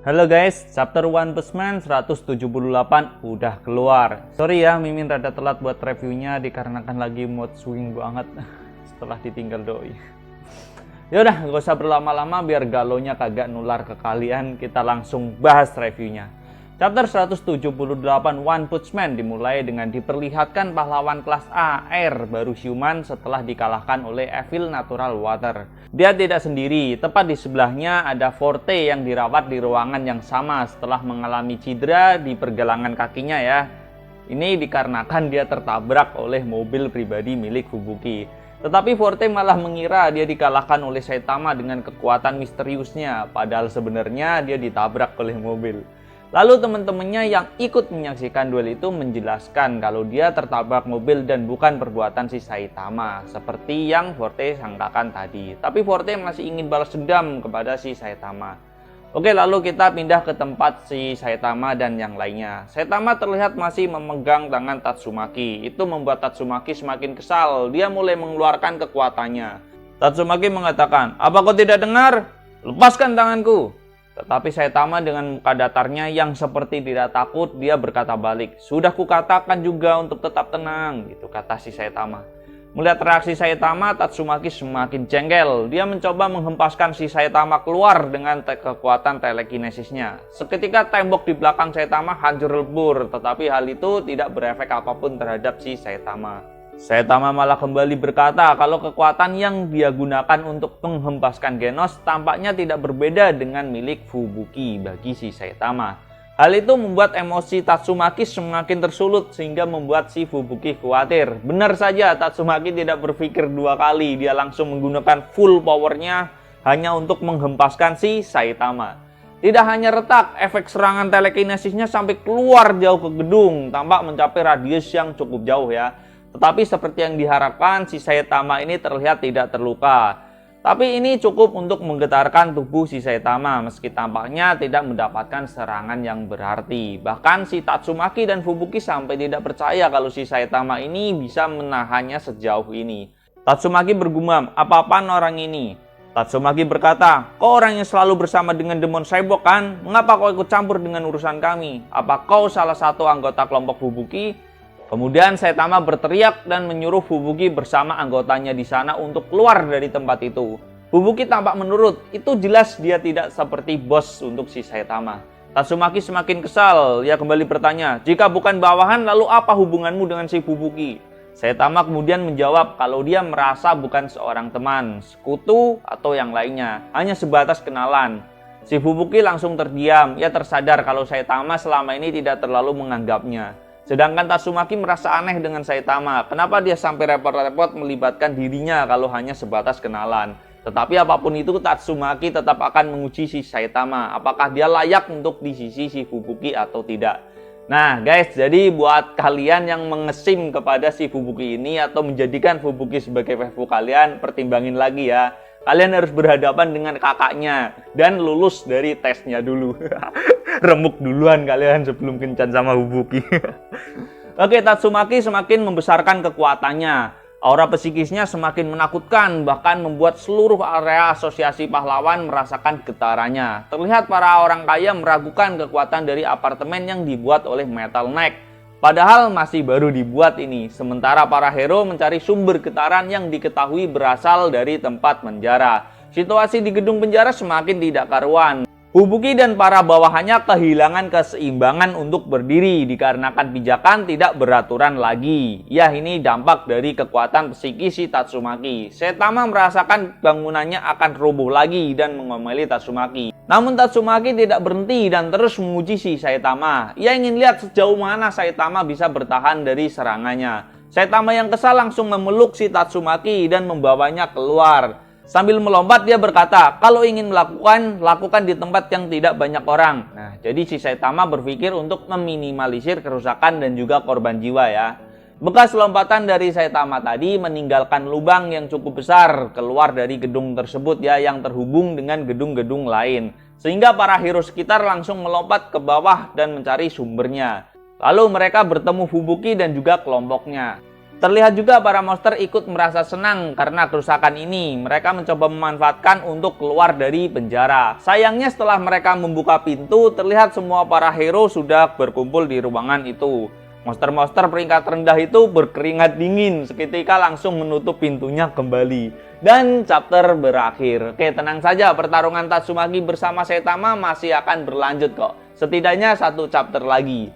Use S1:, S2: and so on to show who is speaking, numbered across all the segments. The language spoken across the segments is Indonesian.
S1: Halo guys, chapter One Punch Man 178 udah keluar. Sorry ya, Mimin rada telat buat reviewnya dikarenakan lagi mood swing banget setelah ditinggal doi. Yaudah, gak usah berlama-lama biar galonya kagak nular ke kalian, kita langsung bahas reviewnya. Chapter 178 One Punch Man dimulai dengan diperlihatkan pahlawan kelas A, Air, baru siuman setelah dikalahkan oleh Evil Natural Water. Dia tidak sendiri, tepat di sebelahnya ada Forte yang dirawat di ruangan yang sama setelah mengalami cedera di pergelangan kakinya ya. Ini dikarenakan dia tertabrak oleh mobil pribadi milik Fubuki. Tetapi Forte malah mengira dia dikalahkan oleh Saitama dengan kekuatan misteriusnya, padahal sebenarnya dia ditabrak oleh mobil. Lalu teman-temannya yang ikut menyaksikan duel itu menjelaskan kalau dia tertabrak mobil dan bukan perbuatan si Saitama, seperti yang Forte sangkakan tadi. Tapi Forte masih ingin balas dendam kepada si Saitama. Oke, lalu kita pindah ke tempat si Saitama dan yang lainnya. Saitama terlihat masih memegang tangan Tatsumaki. Itu membuat Tatsumaki semakin kesal. Dia mulai mengeluarkan kekuatannya. Tatsumaki mengatakan, "Apa kau tidak dengar? Lepaskan tanganku." Tetapi Saitama dengan muka datarnya yang seperti tidak takut, dia berkata balik, "Sudah kukatakan juga untuk tetap tenang," gitu kata si Saitama. Melihat reaksi Saitama, Tatsumaki semakin jengkel. Dia mencoba menghempaskan si Saitama keluar dengan kekuatan telekinesisnya. Seketika tembok di belakang Saitama hancur lebur, tetapi hal itu tidak berefek apapun terhadap si Saitama. Saitama malah kembali berkata kalau kekuatan yang dia gunakan untuk menghempaskan Genos tampaknya tidak berbeda dengan milik Fubuki bagi si Saitama. Hal itu membuat emosi Tatsumaki semakin tersulut sehingga membuat si Fubuki khawatir. Benar saja, Tatsumaki tidak berpikir dua kali, dia langsung menggunakan full powernya hanya untuk menghempaskan si Saitama. Tidak hanya retak, efek serangan telekinesisnya sampai keluar jauh ke gedung, tampak mencapai radius yang cukup jauh ya. Tetapi seperti yang diharapkan, si Saitama ini terlihat tidak terluka. Tapi ini cukup untuk menggetarkan tubuh si Saitama, meski tampaknya tidak mendapatkan serangan yang berarti. Bahkan si Tatsumaki dan Fubuki sampai tidak percaya kalau si Saitama ini bisa menahannya sejauh ini. Tatsumaki bergumam, "Apa-apaan orang ini?" Tatsumaki berkata, "Kau orang yang selalu bersama dengan Demon Cyborg kan? Mengapa kau ikut campur dengan urusan kami? Apa kau salah satu anggota kelompok Fubuki?" Kemudian Saitama berteriak dan menyuruh Fubuki bersama anggotanya di sana untuk keluar dari tempat itu. Fubuki tampak menurut, itu jelas dia tidak seperti bos untuk si Saitama. Tatsumaki semakin kesal, ia kembali bertanya, "Jika bukan bawahan lalu apa hubunganmu dengan si Fubuki?" Saitama kemudian menjawab kalau dia merasa bukan seorang teman, sekutu atau yang lainnya, hanya sebatas kenalan. Si Fubuki langsung terdiam, ia tersadar kalau Saitama selama ini tidak terlalu menganggapnya. Sedangkan Tatsumaki merasa aneh dengan Saitama. Kenapa dia sampai repot-repot melibatkan dirinya kalau hanya sebatas kenalan? Tetapi apapun itu, Tatsumaki tetap akan menguji si Saitama. Apakah dia layak untuk di sisi si Fubuki atau tidak? Nah guys, jadi buat kalian yang mengesim kepada si Fubuki ini atau menjadikan Fubuki sebagai waifu kalian, pertimbangin lagi ya. Kalian harus berhadapan dengan kakaknya dan lulus dari tesnya dulu. Remuk duluan kalian sebelum kencan sama Fubuki. Oke, Tatsumaki semakin membesarkan kekuatannya. Aura psikisnya semakin menakutkan, bahkan membuat seluruh area asosiasi pahlawan merasakan getarannya. Terlihat para orang kaya meragukan kekuatan dari apartemen yang dibuat oleh Metal Knight. Padahal masih baru dibuat ini, sementara para hero mencari sumber getaran yang diketahui berasal dari tempat penjara. Situasi di gedung penjara semakin tidak karuan. Fubuki dan para bawahannya kehilangan keseimbangan untuk berdiri dikarenakan pijakan tidak beraturan lagi. Ya, ini dampak dari kekuatan psikis si Tatsumaki. Saitama merasakan bangunannya akan roboh lagi dan mengomeli Tatsumaki. Namun Tatsumaki tidak berhenti dan terus menguji si Saitama. Ia ingin lihat sejauh mana Saitama bisa bertahan dari serangannya. Saitama yang kesal langsung memeluk si Tatsumaki dan membawanya keluar. Sambil melompat dia berkata, kalau ingin melakukan, lakukan di tempat yang tidak banyak orang. Nah, jadi si Saitama berpikir untuk meminimalisir kerusakan dan juga korban jiwa ya. Bekas lompatan dari Saitama tadi meninggalkan lubang yang cukup besar keluar dari gedung tersebut ya, yang terhubung dengan gedung-gedung lain. Sehingga para hero sekitar langsung melompat ke bawah dan mencari sumbernya. Lalu mereka bertemu Fubuki dan juga kelompoknya. Terlihat juga para monster ikut merasa senang karena kerusakan ini. Mereka mencoba memanfaatkan untuk keluar dari penjara. Sayangnya setelah mereka membuka pintu, terlihat semua para hero sudah berkumpul di ruangan itu. Monster-monster peringkat rendah itu berkeringat dingin, seketika langsung menutup pintunya kembali. Dan chapter berakhir. Oke, tenang saja, pertarungan Tatsumaki bersama Saitama masih akan berlanjut kok. Setidaknya 1 chapter lagi.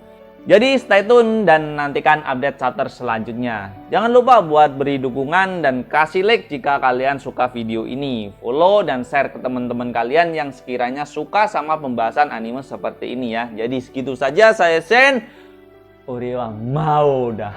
S1: Jadi stay tune dan nantikan update chapter selanjutnya. Jangan lupa buat beri dukungan dan kasih like jika kalian suka video ini. Follow dan share ke teman-teman kalian yang sekiranya suka sama pembahasan anime seperti ini ya. Jadi segitu saja, saya Sen. Oriwa mau dah.